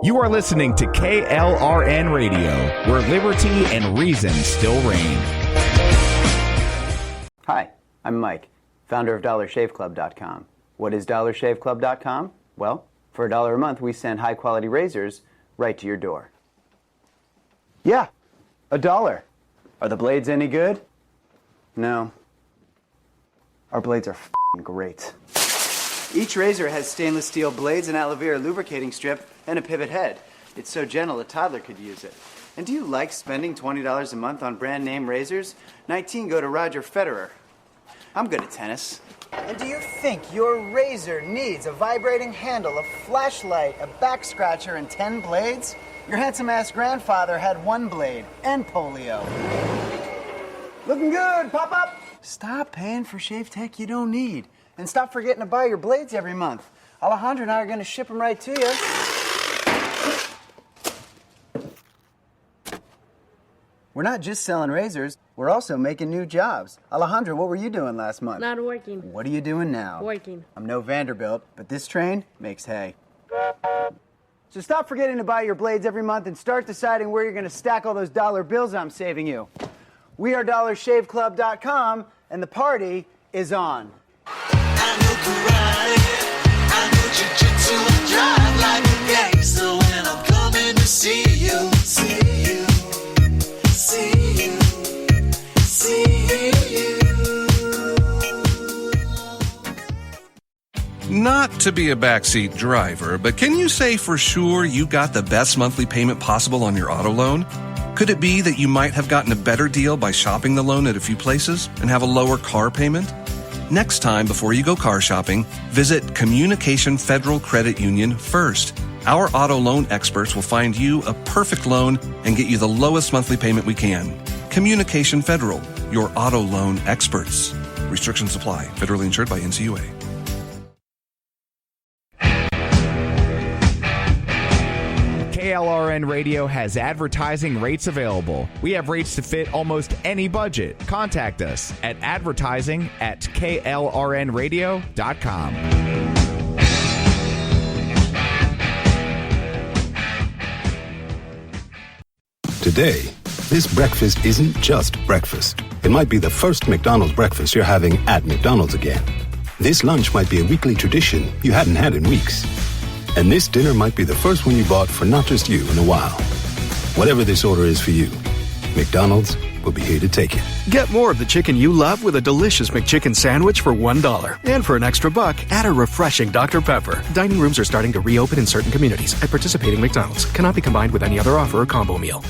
You are listening to KLRN Radio, where liberty and reason still reign. Hi, I'm Mike, founder of DollarShaveClub.com. What is DollarShaveClub.com? Well, for $1 a month, we send high-quality razors right to your door. Yeah, $1. Are the blades any good? No. Our blades are f***ing great. Each razor has stainless steel blades, an aloe vera lubricating strip, and a pivot head. It's so gentle a toddler could use it. And do you like spending $20 a month on brand name razors? 19 go to Roger Federer. I'm good at tennis. And do you think your razor needs a vibrating handle, a flashlight, a back scratcher, and 10 blades? Your handsome-ass grandfather had 1 blade and polio. Looking good, Pop-Up! Stop paying for shave tech you don't need. And stop forgetting to buy your blades every month. Alejandro and I are going to ship them right to you. We're not just selling razors, we're also making new jobs. Alejandro, what were you doing last month? Not working. What are you doing now? Working. I'm no Vanderbilt, but this train makes hay. So stop forgetting to buy your blades every month and start deciding where you're going to stack all those dollar bills I'm saving you. We are DollarShaveClub.com, and the party is on. I know karate, I know jiu-jitsu, I drive like a gangster when I'm coming to see you, see you, see you, see you. Not to be a backseat driver, but can you say for sure you got the best monthly payment possible on your auto loan? Could it be that you might have gotten a better deal by shopping the loan at a few places and have a lower car payment? Next time, before you go car shopping, visit Communication Federal Credit Union first. Our auto loan experts will find you a perfect loan and get you the lowest monthly payment we can. Communication Federal, your auto loan experts. Restrictions apply. Federally insured by NCUA. KLRN Radio has advertising rates available. We have rates to fit almost any budget. Contact us at advertising@klrnradio.com. Today, this breakfast isn't just breakfast. It might be the first McDonald's breakfast you're having at McDonald's again. This lunch might be a weekly tradition you hadn't had in weeks. And this dinner might be the first one you bought for not just you in a while. Whatever this order is for you, McDonald's will be here to take it. Get more of the chicken you love with a delicious McChicken sandwich for $1. And for an extra buck, add a refreshing Dr. Pepper. Dining rooms are starting to reopen in certain communities at participating McDonald's. Cannot be combined with any other offer or combo meal.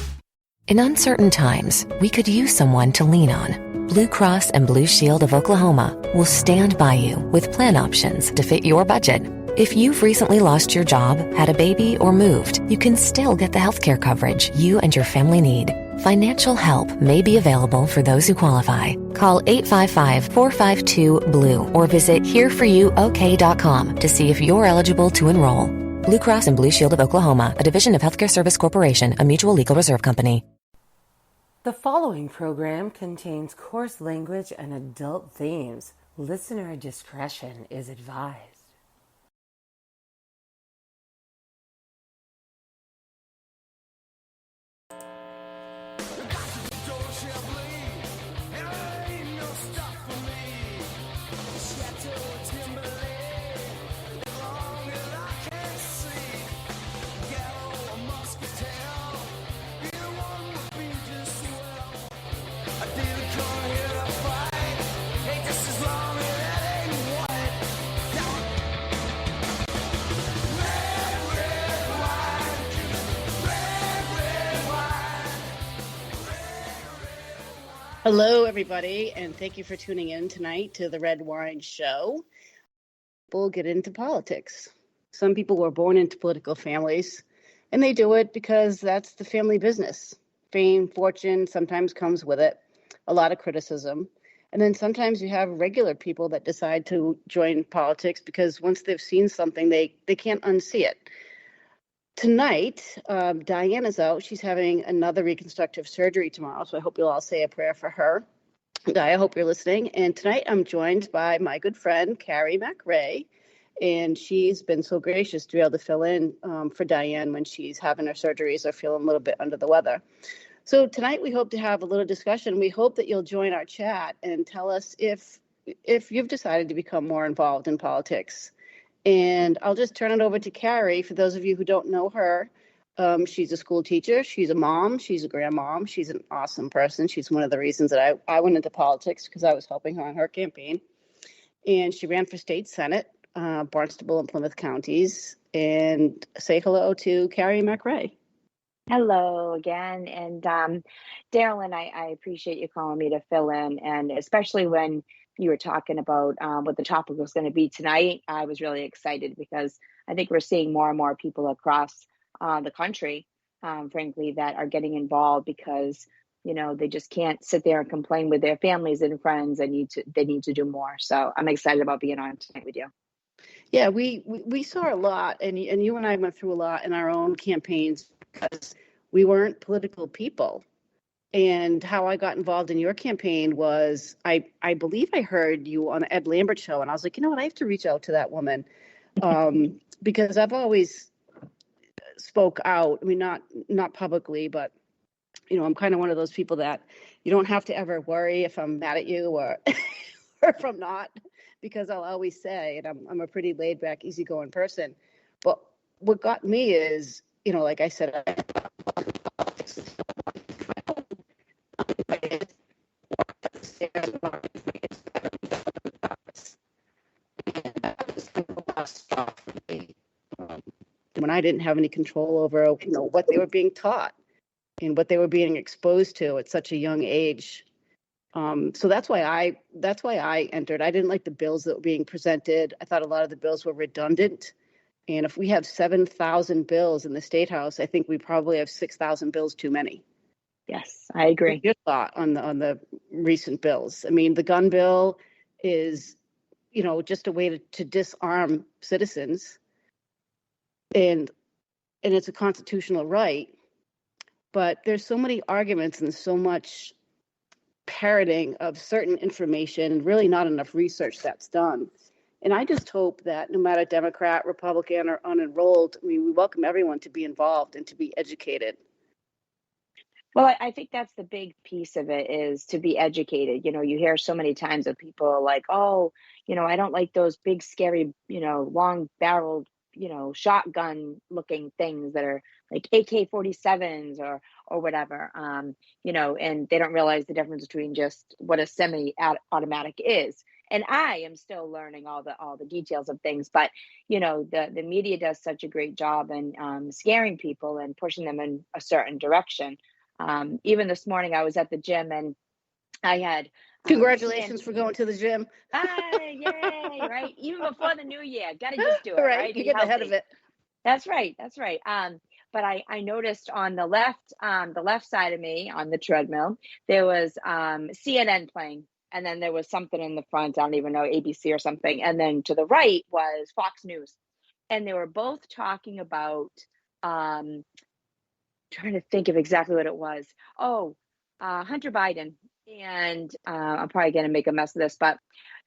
In uncertain times, we could use someone to lean on. Blue Cross and Blue Shield of Oklahoma will stand by you with plan options to fit your budget. If you've recently lost your job, had a baby, or moved, you can still get the healthcare coverage you and your family need. Financial help may be available for those who qualify. Call 855-452-BLUE or visit hereforyouok.com to see if you're eligible to enroll. Blue Cross and Blue Shield of Oklahoma, a division of Healthcare Service Corporation, a mutual legal reserve company. The following program contains coarse language and adult themes. Listener discretion is advised. Hello, everybody, and thank you for tuning in tonight to the Red Wine Show. People get into politics. Some people were born into political families, and they do it because that's the family business. Fame, fortune sometimes comes with it, a lot of criticism. And then sometimes you have regular people that decide to join politics because once they've seen something, they can't unsee it. Tonight, Diana's out. She's having another reconstructive surgery tomorrow, so I hope you'll all say a prayer for her. Di, I hope you're listening. And tonight I'm joined by my good friend, Carrie McRae. And she's been so gracious to be able to fill in for Diane when she's having her surgeries or feeling a little bit under the weather. So tonight we hope to have a little discussion. We hope that you'll join our chat and tell us if you've decided to become more involved in politics. And I'll just turn it over to Carrie. For those of you who don't know her, she's a school teacher. She's a mom. She's a grandmom. She's an awesome person. She's one of the reasons that I went into politics, because I was helping her on her campaign. And she ran for state senate, Barnstable and Plymouth counties. And say hello to Carrie McRae. Hello again. And Darylyn, I appreciate you calling me to fill in. And especially when you were talking about what the topic was going to be tonight, I was really excited because I think we're seeing more and more people across the country, frankly, that are getting involved because, they just can't sit there and complain with their families and friends. They need to do more. So I'm excited about being on tonight with you. Yeah, we saw a lot, and you and I went through a lot in our own campaigns because we weren't political people. And how I got involved in your campaign was I believe I heard you on the Ed Lambert show, and I was like, you know what, I have to reach out to that woman because I've always spoke out. I mean, not publicly, but I'm kind of one of those people that you don't have to ever worry if I'm mad at you or or if I'm not, because I'll always say, and I'm a pretty laid back, easygoing person. But what got me is, like I said, when I didn't have any control over, what they were being taught and what they were being exposed to at such a young age. So that's why I entered. I didn't like the bills that were being presented. I thought a lot of the bills were redundant. And if we have 7,000 bills in the State House, I think we probably have 6,000 bills too many. Yes, I agree. Your thought on the recent bills? I mean, the gun bill is, just a way to disarm citizens, and it's a constitutional right. But there's so many arguments and so much parroting of certain information and really not enough research that's done. And I just hope that no matter Democrat, Republican, or unenrolled, we welcome everyone to be involved and to be educated. Well, I think that's the big piece of it, is to be educated. You hear so many times of people like, oh, I don't like those big, scary, long barreled, shotgun looking things that are like AK-47s or whatever, and they don't realize the difference between just what a semi-automatic is. And I am still learning all the details of things, but the media does such a great job in scaring people and pushing them in a certain direction. Even this morning, I was at the gym and I had congratulations for going to the gym. Yay, right? Even before the new year, gotta just do it, right? You get ahead of it. That's right. But I noticed on the left side of me on the treadmill, there was CNN playing. And then there was something in the front, I don't even know, ABC or something. And then to the right was Fox News. And they were both talking about, trying to think of exactly what it was. Hunter Biden. And I'm probably going to make a mess of this, but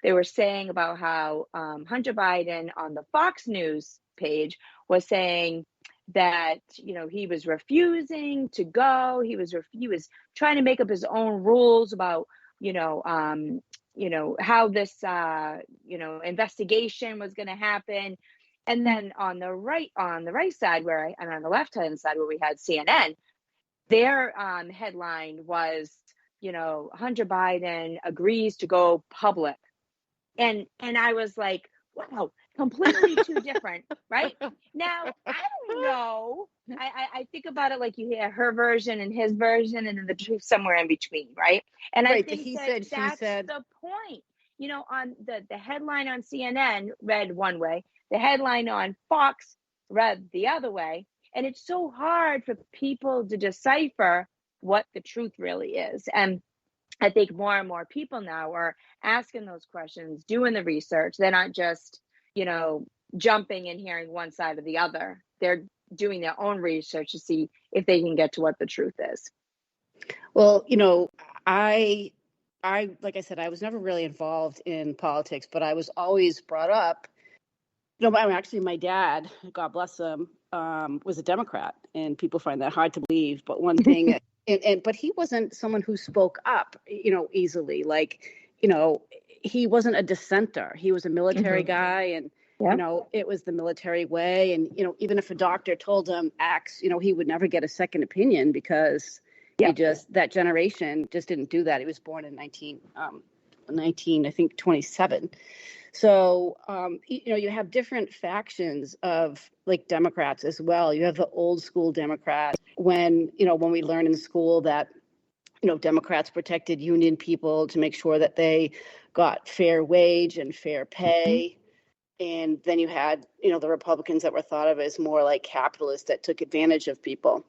they were saying about how Hunter Biden on the Fox News page was saying that, he was refusing to go. He was trying to make up his own rules about, how this, investigation was going to happen. And then on the right side and on the left hand side where we had CNN, their headline was, Hunter Biden agrees to go public. And I was like, wow, completely too different, right? Now, I don't know. I think about it like you hear her version and his version and then the truth somewhere in between, right? And right, I think that's the point. On the headline on CNN read one way, the headline on Fox read the other way. And it's so hard for people to decipher what the truth really is. And I think more and more people now are asking those questions, doing the research. They're not just, jumping and hearing one side or the other. They're doing their own research to see if they can get to what the truth is. Well, I like I said, I was never really involved in politics, but I was always brought up No, but I mean, actually, my dad, God bless him, was a Democrat, and people find that hard to believe. But one thing, but he wasn't someone who spoke up, easily. Like, he wasn't a dissenter. He was a military guy, and it was the military way. And even if a doctor told him X, he would never get a second opinion because that generation just didn't do that. He was born in 1927. So, you have different factions of like Democrats as well. You have the old school Democrats when we learn in school that, Democrats protected union people to make sure that they got fair wage and fair pay. And then you had, the Republicans that were thought of as more like capitalists that took advantage of people.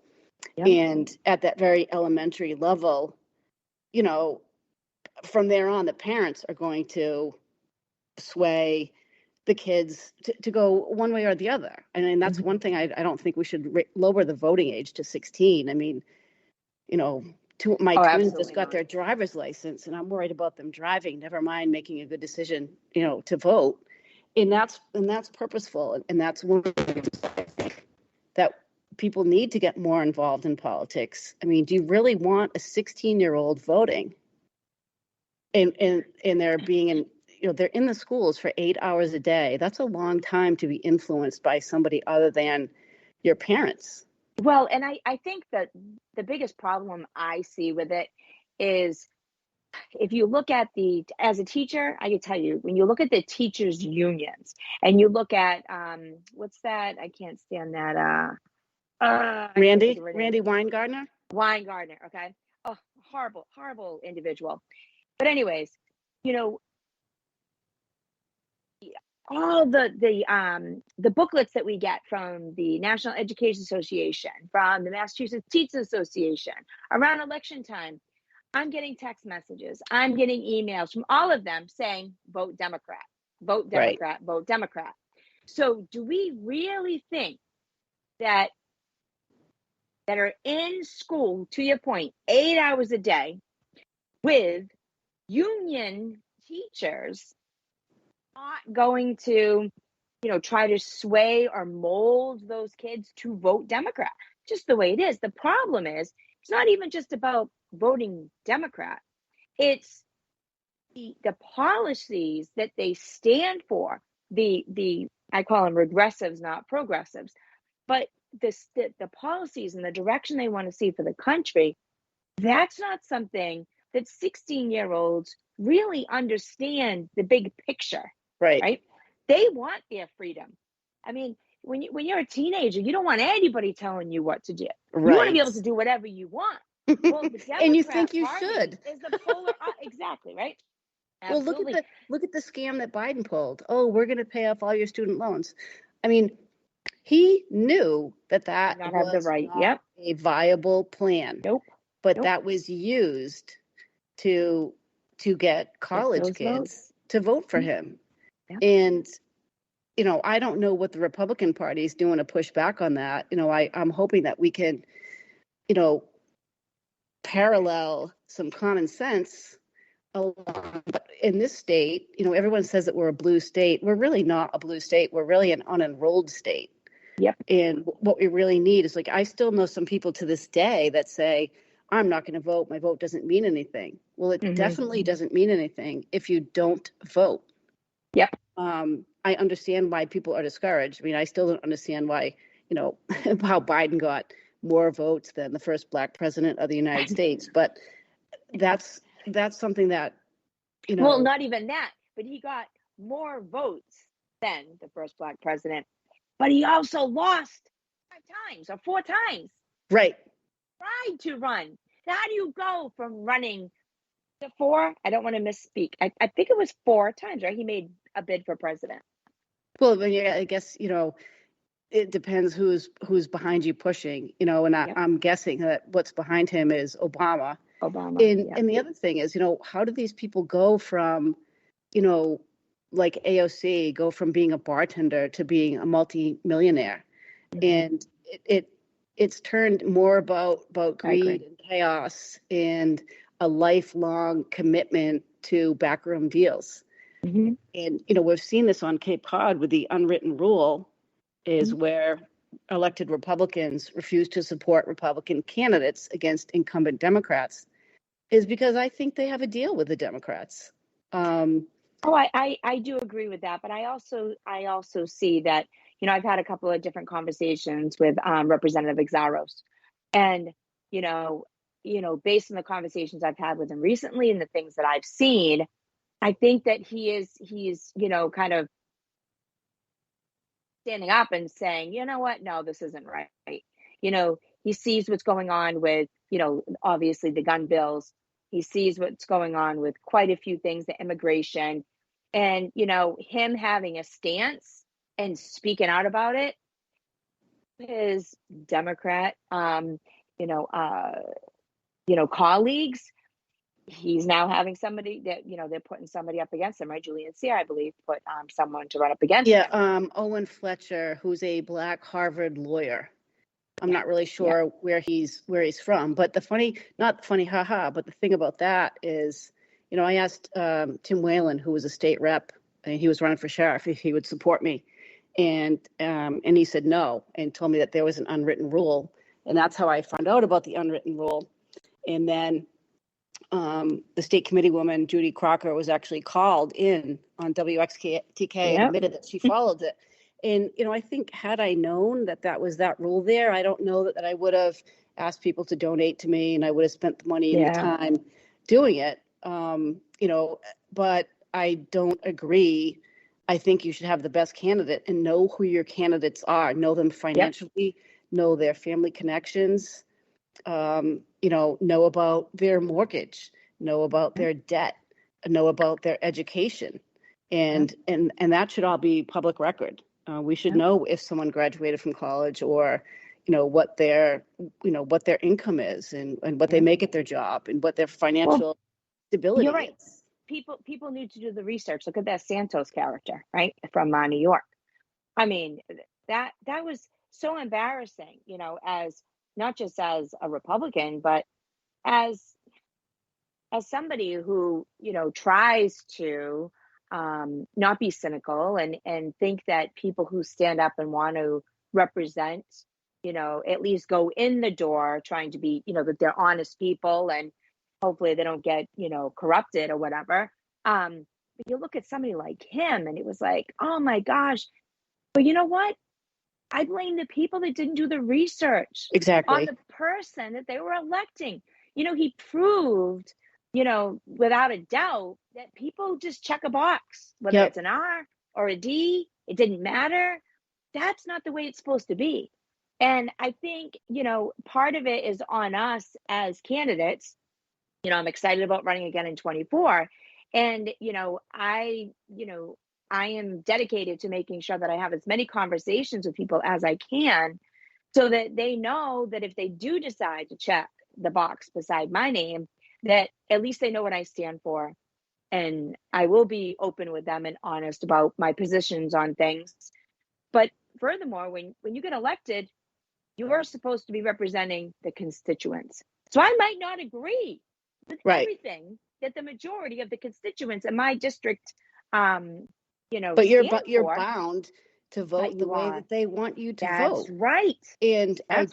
And at that very elementary level, from there on, the parents are going to sway the kids to go one way or the other. And that's one thing I don't think we should lower the voting age to 16. I mean, my twins just got their driver's license, and I'm worried about them driving, never mind making a good decision, to vote. And that's purposeful. And that's one of the things I think that people need to get more involved in politics. I mean, do you really want a 16-year-old voting? And they're being in, they're in the schools for 8 hours a day. That's a long time to be influenced by somebody other than your parents. Well, and I think that the biggest problem I see with it is if you look at as a teacher, I can tell you, when you look at the teachers' unions and you look at, what's that? I can't stand that. Randy Weingartner? Weingartner, okay. Oh, horrible, horrible individual. But anyways, all the booklets that we get from the National Education Association, from the Massachusetts Teachers Association around election time, I'm getting text messages, I'm getting emails from all of them saying, vote Democrat, vote Democrat, vote Democrat. So do we really think that are in school, to your point, 8 hours a day with union teachers not going to, try to sway or mold those kids to vote Democrat? Just the way it is. The problem is, it's not even just about voting Democrat. It's the policies that they stand for. I call them regressives, not progressives, but the policies and the direction they want to see for the country. That's not something that 16-year-olds really understand the big picture. Right? They want their freedom. I mean, when you're a teenager, you don't want anybody telling you what to do. You want to be able to do whatever you want. Well, the Democrat and you think you Party should. Is the polar exactly, right? Absolutely. Well, look at the scam that Biden pulled. Oh, we're going to pay off all your student loans. I mean, he knew that was not a viable plan. Nope. But that was used to get college kids to vote for him. Yep. And, I don't know what the Republican Party is doing to push back on that. I'm hoping that we can, parallel some common sense along. But in this state, everyone says that we're a blue state. We're really not a blue state. We're really an unenrolled state. Yep. And what we really need is, I still know some people to this day that say, I'm not going to vote. My vote doesn't mean anything. Well, it definitely doesn't mean anything if you don't vote. Yep. I understand why people are discouraged. I mean, I still don't understand why, how Biden got more votes than the first Black president of the United States. But that's something that, Well, not even that, but he got more votes than the first Black president. But he also lost 5 times or 4 times. Right. Tried to run. So how do you go from running to 4? I don't want to misspeak. I think it was 4 times, right? He made a bid for president. Well, I guess, it depends who's behind you pushing, and I'm guessing that what's behind him is Obama. And the other thing is, how do these people go from, like AOC, go from being a bartender to being a multi-millionaire? And it's turned more about greed and chaos and a lifelong commitment to backroom deals. Mhm. And, we've seen this on Cape Cod with the unwritten rule is where elected Republicans refuse to support Republican candidates against incumbent Democrats is because I think they have a deal with the Democrats. Oh, I do agree with that, but I also see that, I've had a couple of different conversations with Representative Exaros, and you know, based on the conversations I've had with him recently and the things that I've seen, I think that he's kind of standing up and saying, you know what, no, this isn't right. He sees what's going on with, obviously the gun bills. He sees what's going on with quite a few things, the immigration, and him having a stance and speaking out about it. His Democrat, colleagues. He's now having somebody that they're putting somebody up against him, right? Julian Sear, I believe, put someone to run up against him. Yeah, Owen Fletcher, who's a Black Harvard lawyer. I'm not really sure where he's from, but not funny, haha. But the thing about that is, I asked Tim Whalen, who was a state rep, and he was running for sheriff, if he would support me, and he said no, and told me that there was an unwritten rule, and that's how I found out about the unwritten rule. And then the state committee woman, Judy Crocker, was actually called in on WXTK and admitted that she followed it. And, I think had I known that was that rule there, I don't know that I would have asked people to donate to me and I would have spent the money and the time doing it. But I don't agree. I think you should have the best candidate and know who your candidates are, know them financially, know their family connections, know about their mortgage, know about their debt, know about their education. And that should all be public record. We should know if someone graduated from college or, what their income is and what they make at their job and what their financial stability You're right. is. People need to do the research. Look at that Santos character, right, from New York. I mean, that was so embarrassing, as not just as a Republican, but as somebody who tries to not be cynical and think that people who stand up and want to represent, at least go in the door trying to be, that they're honest people and hopefully they don't get, corrupted or whatever. But you look at somebody like him and it was like, oh my gosh. But you know what? I blame the people that didn't do the research on the person that they were electing. He proved, without a doubt that people just check a box, whether it's an R or a D, it didn't matter. That's not the way it's supposed to be. And I think, part of it is on us as candidates. I'm excited about running again in 24. And, I am dedicated to making sure that I have as many conversations with people as I can so that they know that if they do decide to check the box beside my name, that at least they know what I stand for. And I will be open with them and honest about my positions on things. But furthermore, when you get elected, you are supposed to be representing the constituents. So I might not agree with everything that the majority of the constituents in my district but you're bound to vote the way that they want you to vote. That's right. And I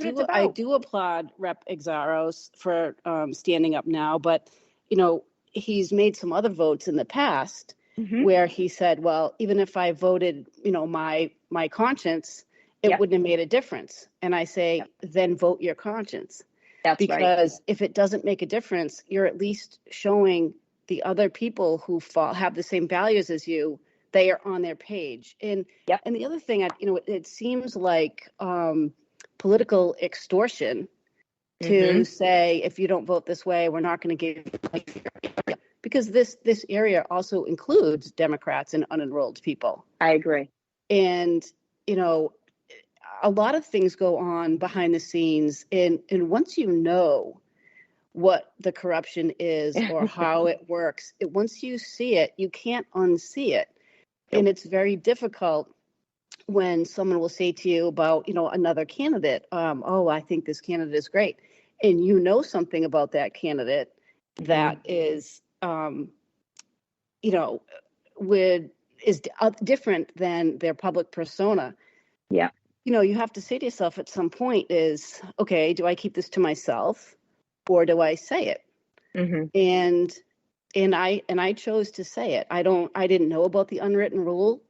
do applaud Rep. Exaros for standing up now, but he's made some other votes in the past where he said, well, even if I voted, my conscience, it wouldn't have made a difference. And I say, then vote your conscience. That's because if it doesn't make a difference, you're at least showing the other people who have the same values as you, they are on their page. And and the other thing, it seems like political extortion to say, if you don't vote this way, we're not going to give you, because this area also includes Democrats and unenrolled people. I agree. And, a lot of things go on behind the scenes. And once you know what the corruption is or how it works, once you see it, you can't unsee it. And it's very difficult when someone will say to you about, another candidate, I think this candidate is great. And something about that candidate that is, is different than their public persona. Yeah. You know, you have to say to yourself at some point is, okay, do I keep this to myself or do I say it? Mm-hmm. And I chose to say it. I didn't know about the unwritten rule,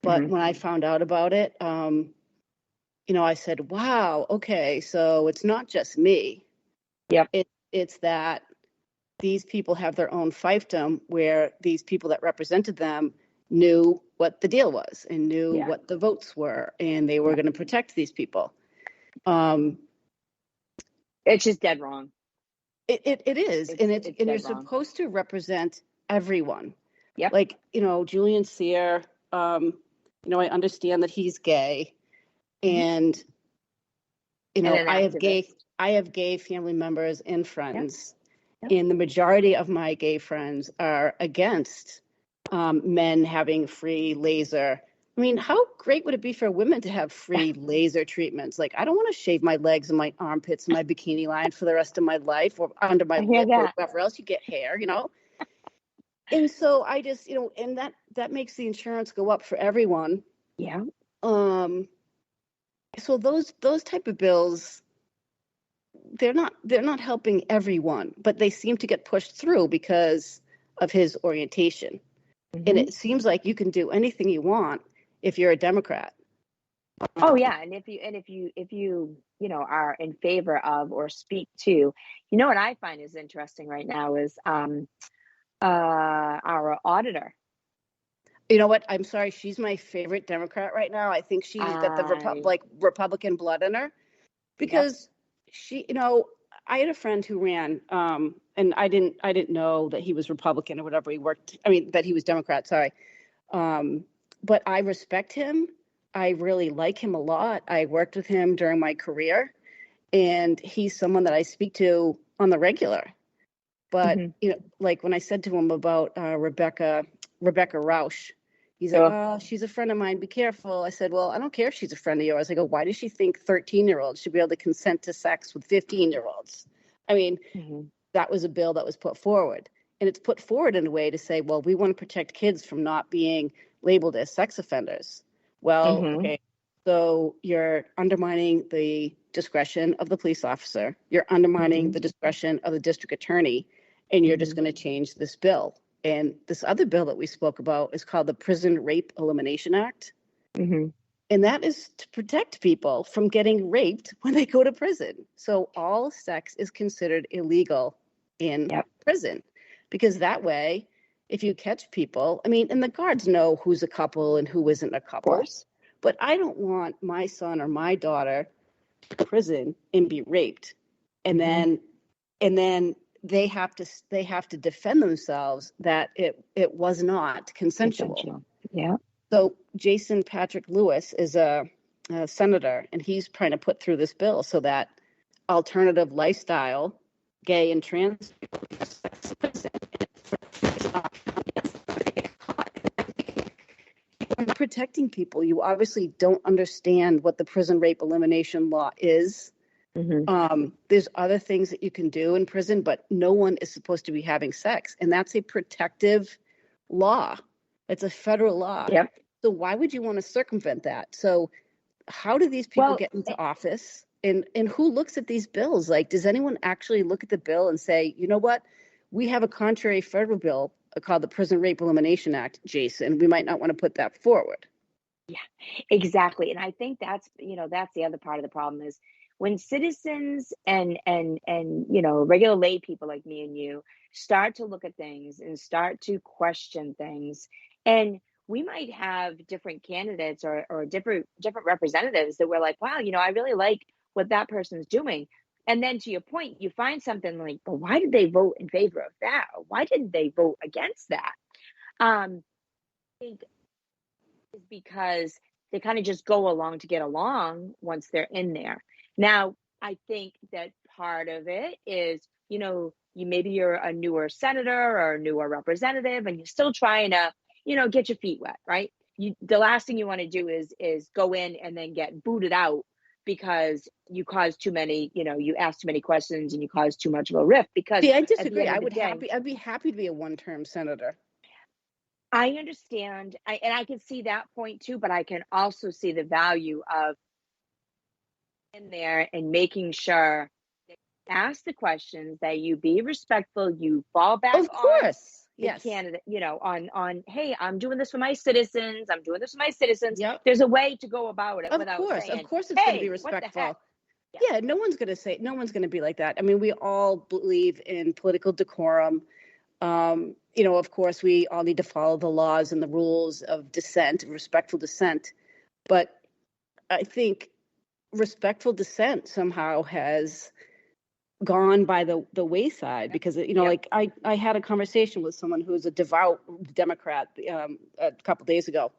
but when I found out about it, you know, I said, wow, okay, so it's not just me. Yep. It's that these people have their own fiefdom where these people that represented them knew what the deal was and knew what the votes were, and they were going to protect these people. It's just dead wrong. It is, and you're supposed to represent everyone. Yeah. Like, you know, Julian Cyr, you know, I understand that he's gay, and you know, I have gay family members and friends, and the majority of my gay friends are against men having free laser. I mean, how great would it be for women to have free laser treatments? Like, I don't want to shave my legs and my armpits and my bikini line for the rest of my life, or under my lip or whatever else. You get hair, you know. And so I just, you know, and that makes the insurance go up for everyone. Yeah. So those type of bills, they're not helping everyone, but they seem to get pushed through because of his orientation. And it seems like you can do anything you want if you're a Democrat. Oh yeah, and if you you know, are in favor of or speak to, you know, what I find is interesting right now is our auditor. You know what? I'm sorry, she's my favorite Democrat right now. I think she's got the Republican blood in her, because she, you know, I had a friend who ran, and I didn't know that he was Republican or whatever that he was Democrat, sorry. But I respect him. I really like him a lot. I worked with him during my career, and he's someone that I speak to on the regular. But, you know, like when I said to him about Rebecca Rausch, he's like, oh, she's a friend of mine, be careful. I said, well, I don't care if she's a friend of yours. I go, why does she think 13-year-olds should be able to consent to sex with 15-year-olds? I mean, that was a bill that was put forward. And it's put forward in a way to say, well, we want to protect kids from not being labeled as sex offenders. Well, okay, so you're undermining the discretion of the police officer. You're undermining the discretion of the district attorney, and you're just going to change this bill. And this other bill that we spoke about is called the Prison Rape Elimination Act. And that is to protect people from getting raped when they go to prison. So all sex is considered illegal in prison, because that way, if you catch people, I mean, and the guards know who's a couple and who isn't a couple. But I don't want my son or my daughter to prison and be raped, and then they have to defend themselves that it was not consensual. Yeah. So Jason Patrick Lewis is a senator, and he's trying to put through this bill so that alternative lifestyle, gay and trans people, protecting people. You obviously don't understand what the prison rape elimination law is. There's other things that you can do in prison, but no one is supposed to be having sex, and that's a protective law. It's a federal law. So why would you want to circumvent that? So how do these people get into office, and who looks at these bills? Like, does anyone actually look at the bill and say, you know what, we have a contrary federal bill called the Prison Rape Elimination Act, Jason, we might not want to put that forward. Yeah, exactly. And I think that's, you know, that's the other part of the problem is when citizens and you know, regular lay people like me and you start to look at things and start to question things, and we might have different candidates or different representatives that we're like, wow, you know, I really like what that person's doing. And then to your point, you find something like, well, why did they vote in favor of that? Or why didn't they vote against that? I think it's because they kind of just go along to get along once they're in there. Now, I think that part of it is, you know, maybe you're a newer senator or a newer representative, and you're still trying to, you know, get your feet wet, right? The last thing you want to do is go in and then get booted out because you caused too many, you know, you asked too many questions and you caused too much of a rift. Because I disagree. I'd be happy to be a one-term senator. I understand. And I can see that point too, but I can also see the value of in there and making sure that you ask the questions, that you be respectful, you fall back Of on course. the Yes. candidate, on, hey, I'm doing this for my citizens. I'm doing this for my citizens. Yep. There's a way to go about it without Of saying, course it's going to be hey, what the heck? respectful. Yeah. Yeah, no one's going to be like that. I mean, we all believe in political decorum. Of course, we all need to follow the laws and the rules of dissent, respectful dissent. But I think respectful dissent somehow has gone by the wayside because, like I had a conversation with someone who is a devout Democrat a couple days ago.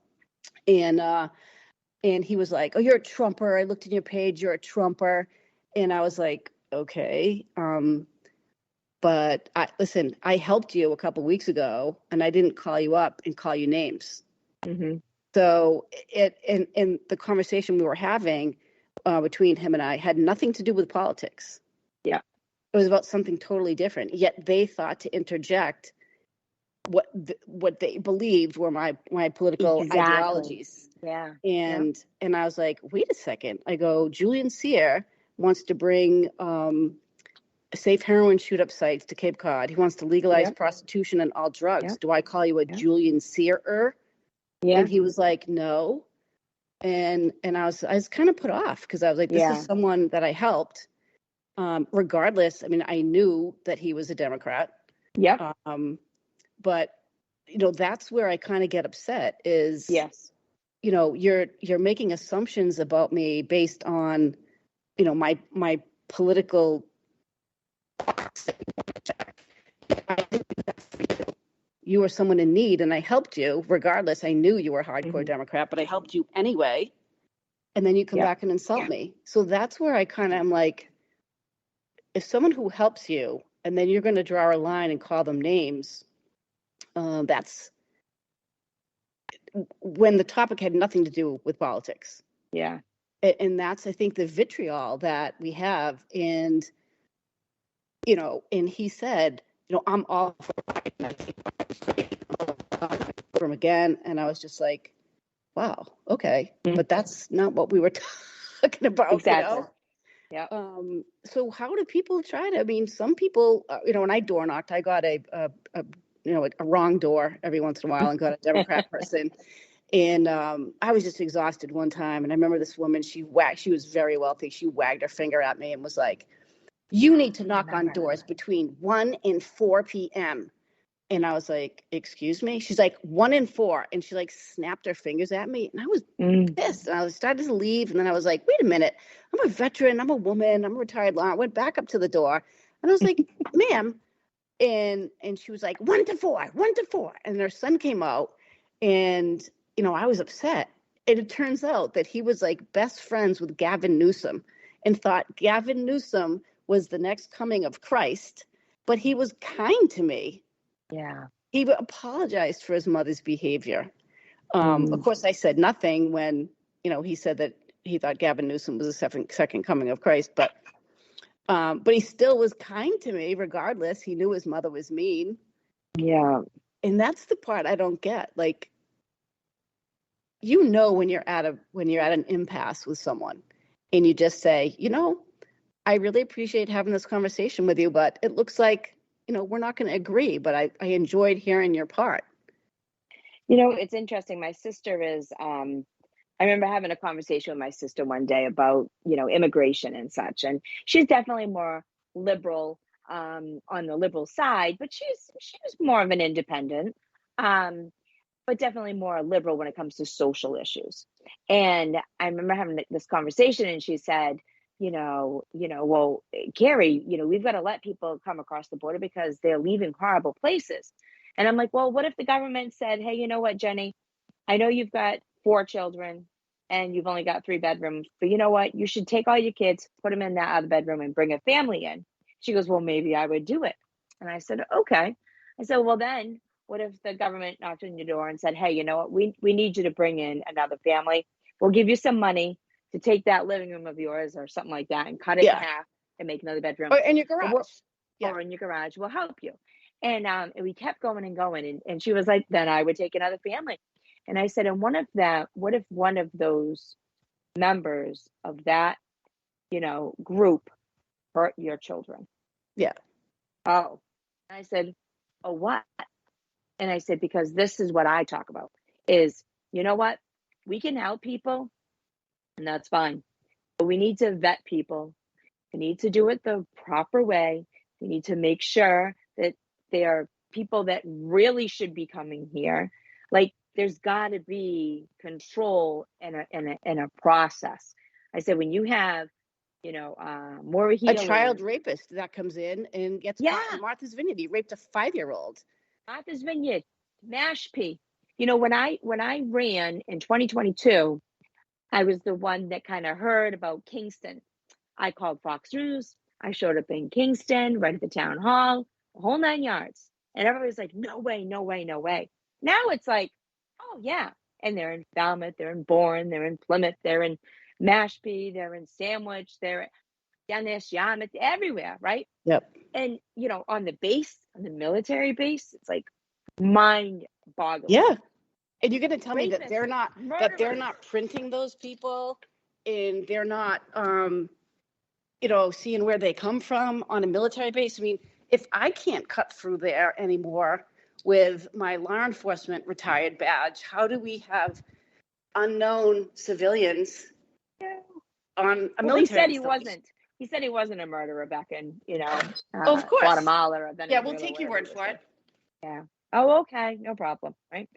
And he was like, "Oh, you're a Trumper. I looked in your page. You're a Trumper." And I was like, "Okay. But listen, I helped you a couple weeks ago and I didn't call you up and call you names." Mm-hmm. So and the conversation we were having between him and I had nothing to do with politics. Yeah. It was about something totally different. Yet they thought to interject what they believed were my political ideologies. Yeah. And I was like, wait a second. I go, Julian Sear wants to bring safe heroin shoot-up sites to Cape Cod. He wants to legalize prostitution and all drugs. Do I call you a Julian Sear-er? Yeah. And he was like, no. And I was kind of put off because I was like, this is someone that I helped. Regardless, I mean, I knew that he was a Democrat. Yeah. But that's where I kind of get upset is you're making assumptions about me based on my political. You were someone in need and I helped you regardless. I knew you were a hardcore Democrat, but I helped you anyway. And then you come back and insult me. So that's where I kind of am like, if someone who helps you and then you're going to draw a line and call them names, that's when the topic had nothing to do with politics. Yeah. And that's, I think, the vitriol that we have. And, and he said, I'm all for from again. And I was just like, wow, okay. But that's not what we were talking about. Exactly. Yeah. So how do people try to, I mean, some people, when I door knocked, I got a wrong door every once in a while and got a Democrat person. And I was just exhausted one time. And I remember this woman, she was very wealthy. She wagged her finger at me and was like, you need to knock on doors between 1 and 4 p.m. And I was like, excuse me? She's like, 1 and 4. And she like snapped her fingers at me. And I was pissed. And I started to leave. And then I was like, wait a minute. I'm a veteran. I'm a woman. I'm a retired law. I went back up to the door. And I was like, ma'am. And she was like, 1 to 4, 1 to 4. And their son came out. And, I was upset. And it turns out that he was like best friends with Gavin Newsom and thought Gavin Newsom was the next coming of Christ. But he was kind to me. Yeah. He apologized for his mother's behavior. Of course, I said nothing when, he said that he thought Gavin Newsom was the second coming of Christ. But he still was kind to me regardless. He knew his mother was mean. Yeah. And that's the part I don't get. Like, when you're at an impasse with someone and you just say, I really appreciate having this conversation with you, but it looks like, we're not going to agree, but I enjoyed hearing your part. It's interesting. My sister is, I remember having a conversation with my sister one day about, immigration and such. And she's definitely more liberal on the liberal side, but she's more of an independent, but definitely more liberal when it comes to social issues. And I remember having this conversation and she said, well, Carrie, we've got to let people come across the border because they're leaving horrible places. And I'm like, well, what if the government said, hey, you know what, Jenny, I know you've got 4 children and you've only got 3 bedrooms, but you know what, you should take all your kids, put them in that other bedroom and bring a family in. She goes, well, maybe I would do it. And I said, okay. I said, well, then what if the government knocked on your door and said, hey, you know what, we need you to bring in another family. We'll give you some money to take that living room of yours or something like that and cut it in half and make another bedroom. Or in your garage. Or in your garage. We'll help you. And we kept going and going. And she was like, then I would take another family. And I said, and what if one of those members of that, group hurt your children? Yeah. Oh, and I said, oh, what? And I said, because this is what I talk about is, you know what? We can help people and that's fine. But we need to vet people. We need to do it the proper way. We need to make sure that they are people that really should be coming here. Like there's got to be control and a process. I said, when you have, more A child rapist that comes in and gets caught in Martha's Vineyard. He raped a 5-year-old. Martha's Vineyard, Mashpee. When I ran in 2022, I was the one that kind of heard about Kingston. I called Fox News. I showed up in Kingston, right at the town hall, the whole 9 yards. And everybody's like, no way, no way, no way. Now it's like, oh, yeah. And they're in Falmouth, they're in Bourne, they're in Plymouth, they're in Mashpee, they're in Sandwich, they're at Dennis, Yarmouth, everywhere, right? Yep. And, on the base, on the military base, it's like mind-boggling. Yeah. And you're going to tell me that Rapists, they're not printing those people and they're not, seeing where they come from on a military base. I mean, if I can't cut through there anymore with my law enforcement retired badge, how do we have unknown civilians on a military? He said he wasn't. He said he wasn't a murderer back in, of course, Guatemala or Venezuela. Yeah, we'll take your word for it. Yeah. Oh, okay, no problem. Right.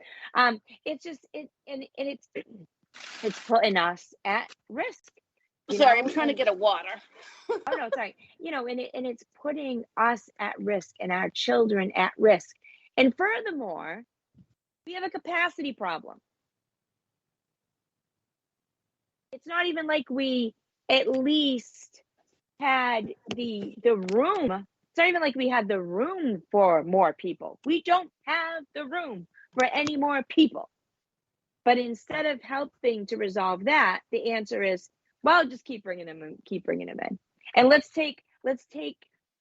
It's just it's putting us at risk. Sorry, I'm trying to get a water. Oh no, sorry. And it's putting us at risk and our children at risk. And furthermore, we have a capacity problem. It's not even like we at least had the room. It's not even like we had the room for more people. We don't have the room for any more people. But instead of helping to resolve that, the answer is, well, just keep bringing them in. And let's take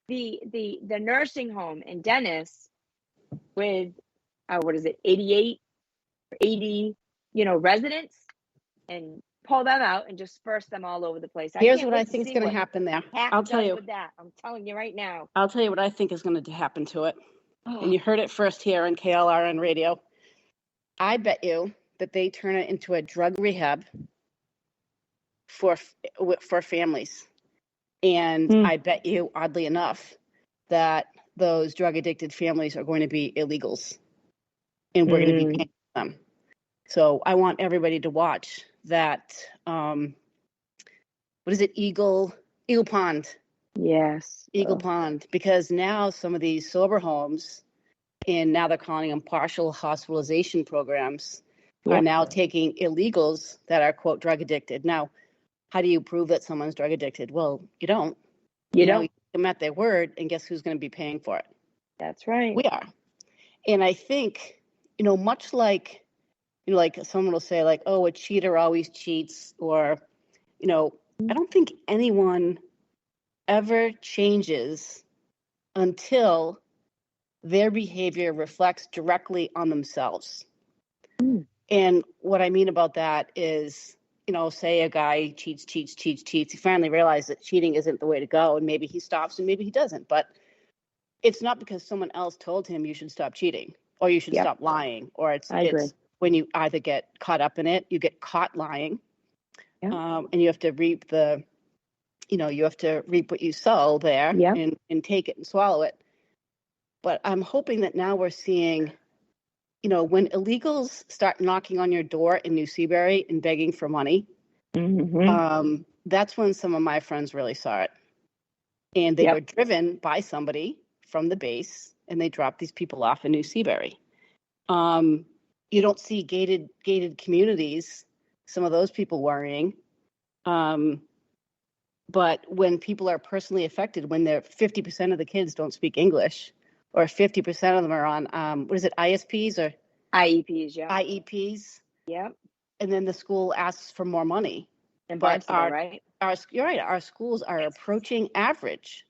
the nursing home in Dennis with 88 or 80 residents, and pull them out and disperse them all over the place. Here's what I think is going to happen there. I'll tell you. With that, I'm telling you right now. I'll tell you what I think is going to happen to it. And you heard it first here on KLRN Radio. I bet you that they turn it into a drug rehab for families. And I bet you, oddly enough, that those drug addicted families are going to be illegals. And we're going to be paying them. So I want everybody to watch that. What is it? Eagle Pond. Yes. Eagle Pond. Because now some of these sober homes, and now they're calling them partial hospitalization programs, are now taking illegals that are, quote, drug addicted. Now, how do you prove that someone's drug addicted? Well, you don't. You don't. You take them at their word, and guess who's going to be paying for it? That's right. We are. And I think, much like, like someone will say, like, oh, a cheater always cheats, or, I don't think anyone ever changes until their behavior reflects directly on themselves. And what I mean about that is, say a guy cheats. He finally realizes that cheating isn't the way to go, and maybe he stops and maybe he doesn't. But it's not because someone else told him you should stop cheating or you should stop lying, or it's when you either get caught up in it, you get caught lying, and you have to reap what you sow there, and take it and swallow it. But I'm hoping that now we're seeing, when illegals start knocking on your door in New Seabury and begging for money, that's when some of my friends really saw it. And they were driven by somebody from the base, and they dropped these people off in New Seabury. You don't see gated communities, some of those people worrying. But when people are personally affected, when 50% of the kids don't speak English, or 50% of them are on, ISPs or? IEPs, yeah. IEPs. Yep. And then the school asks for more money. And right? You're right. Our schools are approaching average.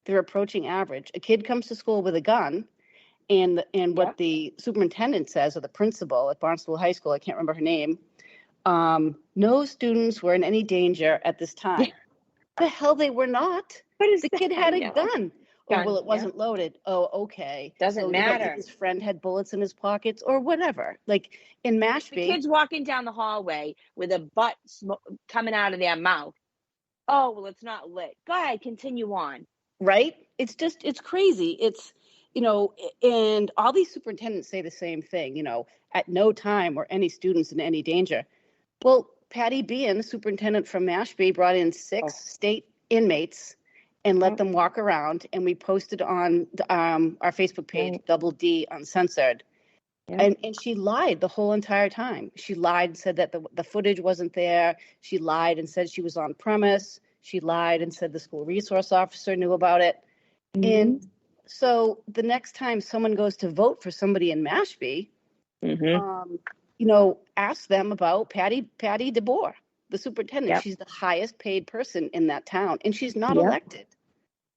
They're approaching average. A kid comes to school with a gun, and what Yep. the superintendent says, or the principal at Barnstable High School, I can't remember her name, no students were in any danger at this time. The hell they were not. What is The that? kid had a Yeah. gun. Oh, Gun, well, it yeah. wasn't loaded. Oh, okay. Doesn't So, matter. his friend had bullets in his pockets or whatever. Like in The Mashpee, kid's walking down the hallway with a butt coming out of their mouth. Oh, well, it's not lit. Go ahead, continue on. right? It's crazy. It's, and all these superintendents say the same thing, at no time were any students in any danger. Well, Patty Bean, superintendent from Mashpee, brought in 6 state inmates and let them walk around, and we posted on our Facebook page, Double D Uncensored. And she lied the whole entire time. She lied and said that the footage wasn't there. She lied and said she was on premise. She lied and said the school resource officer knew about it. And so the next time someone goes to vote for somebody in Mashpee, ask them about Patty DeBoer, the superintendent. Yep. She's the highest paid person in that town, and she's not Yep. elected.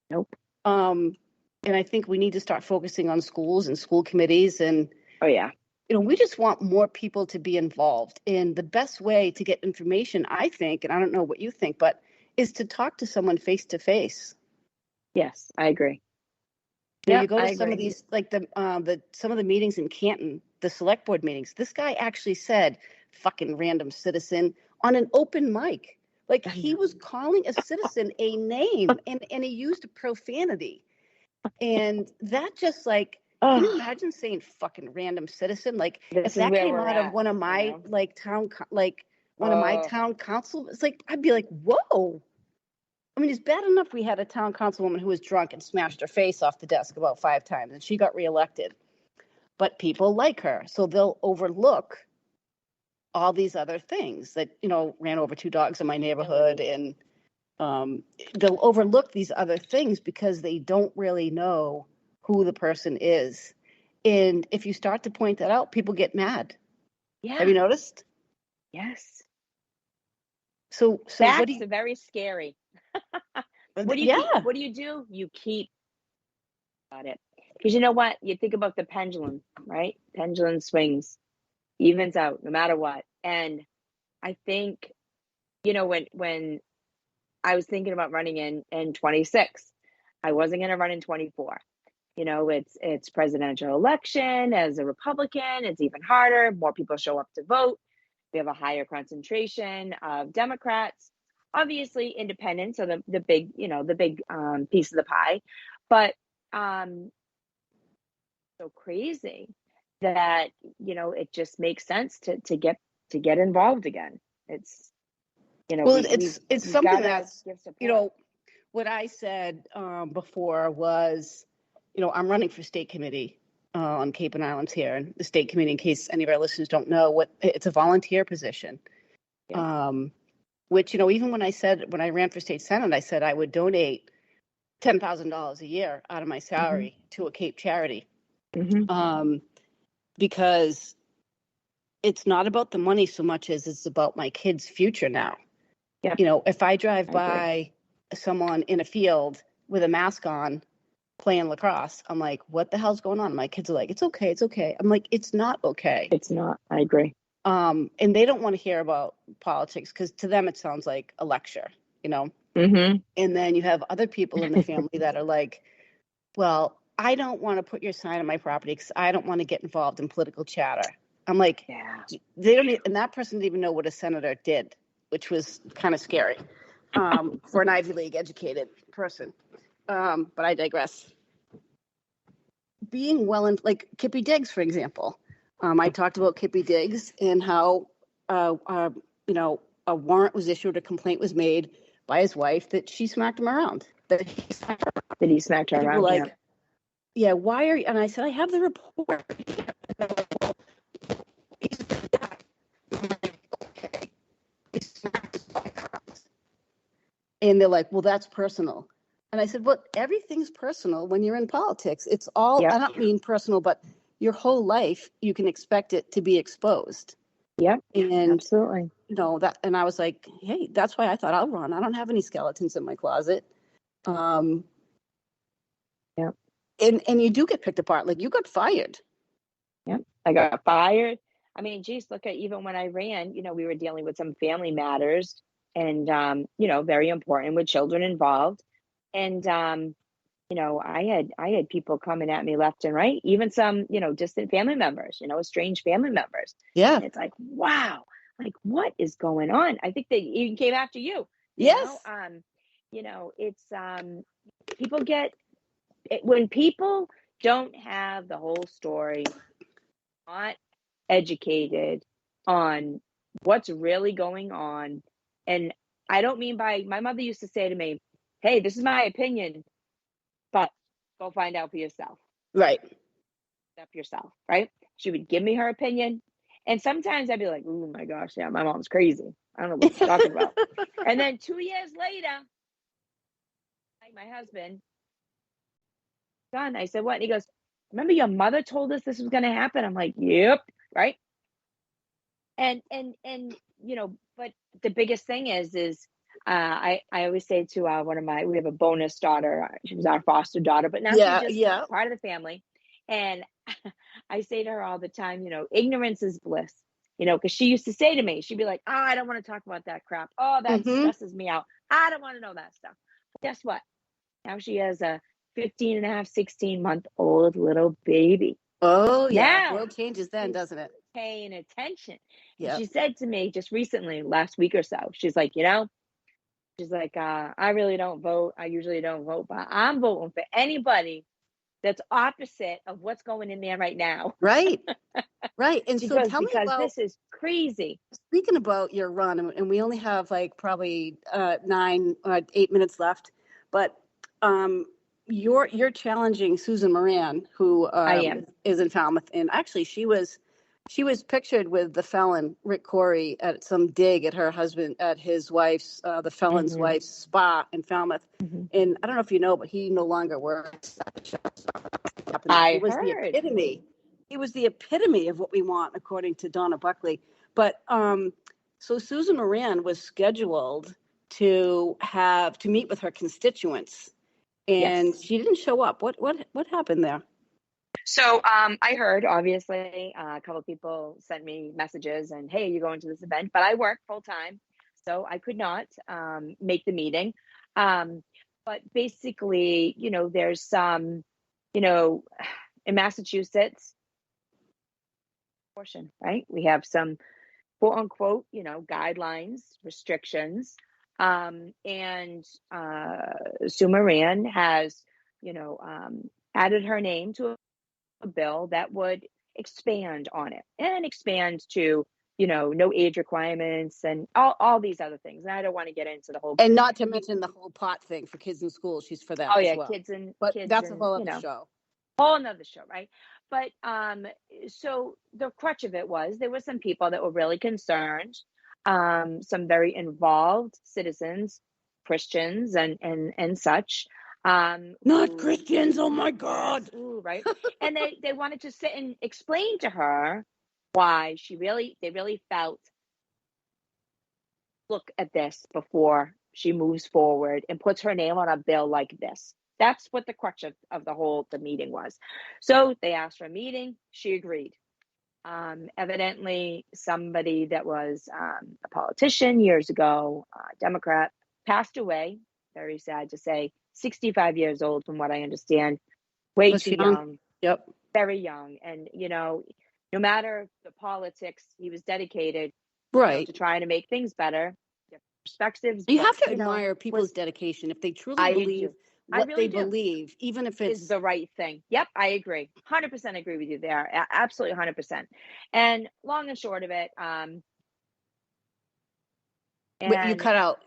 Nope. And I think we need to start focusing on schools and school committees. And, Oh, yeah. we just want more people to be involved. And the best way to get information, I think, and I don't know what you think, but is to talk to someone face to face. Yes, I agree. You go to some of these, like some of the meetings in Canton, the select board meetings. This guy actually said, "Fucking random citizen," on an open mic. Like he was calling a citizen a name, and he used profanity, and that just like. Can you imagine saying "fucking random citizen"? Like if that came out of one of my one of my town council, it's like I'd be like, "Whoa!" I mean, it's bad enough we had a town councilwoman who was drunk and smashed her face off the desk about 5 times, and she got reelected. But people like her, so they'll overlook all these other things that ran over 2 dogs in my neighborhood, and they'll overlook these other things because they don't really know who the person is. And if you start to point that out, people get mad. Yeah. Have you noticed? Yes. So Facts what do you? are very scary. What do you do? You keep about it. Because you know what? You think about the pendulum, right? Pendulum swings, evens out, no matter what. And I think, when I was thinking about running in 26, I wasn't going to run in 24. It's presidential election. As a Republican, it's even harder. More people show up to vote. We have a higher concentration of Democrats. Obviously, independents are the big piece of the pie. But so crazy that it just makes sense to get involved again. It's it's something that's what I said before was I'm running for state committee on Cape and Islands here, and the state committee, in case any of our listeners don't know, it's a volunteer position. Which even when I ran for state senate, I said I would donate $10,000 a year out of my salary to a Cape charity, because it's not about the money so much as it's about my kids' future now. Yep. If I drive by someone in a field with a mask on playing lacrosse, I'm like, what the hell's going on? My kids are like, it's okay. I'm like, it's not okay. It's not. I agree. And they don't want to hear about politics because to them it sounds like a lecture, And then you have other people in the family that are like, well, I don't want to put your sign on my property because I don't want to get involved in political chatter. I'm like, they don't, and that person didn't even know what a senator did, which was kind of scary for an Ivy League educated person. But I digress. Being like Kippy Diggs, for example. I talked about Kippy Diggs and how, a warrant was issued, a complaint was made by his wife that she smacked him around. That he smacked her around. Like, yeah, why are you? And I said, I have the report. And they're like, well, that's personal. And I said, well, everything's personal when you're in politics. It's all, I don't mean personal, but your whole life, you can expect it to be exposed. Yep. And absolutely. And I was like, hey, that's why I thought I'll run. I don't have any skeletons in my closet. and you do get picked apart. Like you got fired. Yeah, I got fired. I mean, geez, look at even when I ran, we were dealing with some family matters and, very important with children involved. And, I had people coming at me left and right, even some, distant family members, estranged family members. Yeah. And it's like, wow, like what is going on? I think they even came after you. Yes. It's people get when people don't have the whole story, not educated on what's really going on. And I don't mean by my mother used to say to me, hey, this is my opinion, but go find out for yourself. Right. Up yourself, right? She would give me her opinion. And sometimes I'd be like, oh my gosh, yeah, my mom's crazy. I don't know what she's talking about. And then 2 years later, like my husband, son, I said, what? And he goes, remember your mother told us this was going to happen? I'm like, yep, right. And but the biggest thing is I always say to we have a bonus daughter. She was our foster daughter, but now she's just part of the family. And I say to her all the time, ignorance is bliss, because she used to say to me, she'd be like, oh, I don't want to talk about that crap. Oh, that stresses me out. I don't want to know that stuff. But guess what? Now she has a 16-month-old little baby. Oh, yeah. Now, world changes then, doesn't it? Paying attention. Yeah. She said to me just recently, last week or so, she's like, I really don't vote. I usually don't vote, but I'm voting for anybody that's opposite of what's going in there right now. Right. Right. And She so goes, tell me because about, this is crazy. speaking about your run, and we only have like probably 8 minutes left, but you're challenging Susan Moran, who is in Falmouth, and actually she was pictured with the felon Rick Corey at some dig at his wife's the felon's wife's spa in Falmouth. And I don't know if you know, but he no longer works at the sheriff's office. I He was heard. the epitome. He was the epitome of what we want, according to Donna Buckley. But so Susan Moran was scheduled to meet with her constituents, and she didn't show up. What happened there? So I heard, obviously, a couple of people sent me messages and, hey, you're going to this event, but I work full time, so I could not make the meeting. But basically, there's some, in Massachusetts, abortion, right? We have some quote unquote, guidelines, restrictions. And Sue Moran has, added her name to a bill that would expand on it and expand to, no age requirements and all these other things. And I don't want to get into the whole. And not to mention the whole pot thing for kids in school. She's for that. Oh, as yeah, well. kids and but kids that's and, a whole other show. Whole another show, right? But so the crutch of it was there were some people that were really concerned, some very involved citizens, Christians and such. Not Christians, oh my God. Right. And they wanted to sit and explain to her why they really felt, look at this before she moves forward and puts her name on a bill like this. That's what the crutch of the meeting was. So they asked for a meeting. She agreed. Evidently, somebody that was a politician years ago, Democrat, passed away. Very sad to say. 65 years old, from what I understand. Way too young. Yep. Very young. And, no matter the politics, he was dedicated right to trying to make things better. Perspectives. You have to admire people's dedication if they truly believe what they believe, even if it's the right thing. Yep, I agree. 100% agree with you there. Absolutely 100%. And long and short of it, you cut out.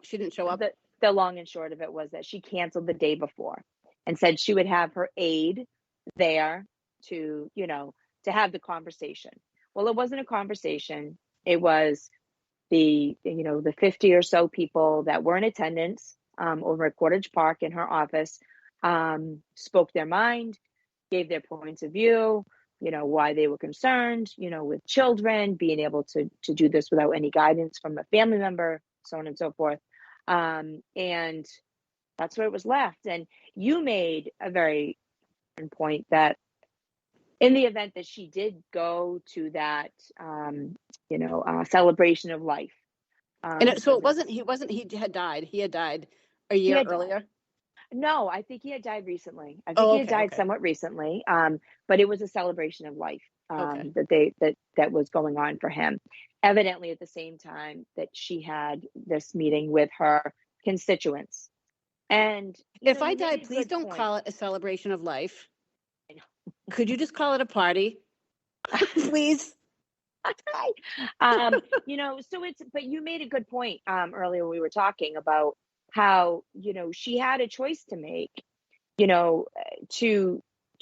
She didn't show up. The long and short of it was that she canceled the day before and said she would have her aide there to have the conversation. Well, it wasn't a conversation. It was the 50 or so people that were in attendance over at Cottage Park in her office spoke their mind, gave their points of view, why they were concerned, with children, being able to do this without any guidance from a family member, so on and so forth. And that's where it was left. And you made a very point that in the event that she did go to that, celebration of life. So it wasn't, he had died. He had died a He year had earlier. No, I think he had died recently. I think Oh, he had okay, died okay. somewhat recently. But it was a celebration of life Okay. that was going on for him. Evidently, at the same time that she had this meeting with her constituents. And If I you die, made a please good don't point. call it a celebration of life. Could you just call it a party? Please. But you made a good point earlier. We were talking about how she had a choice to make, to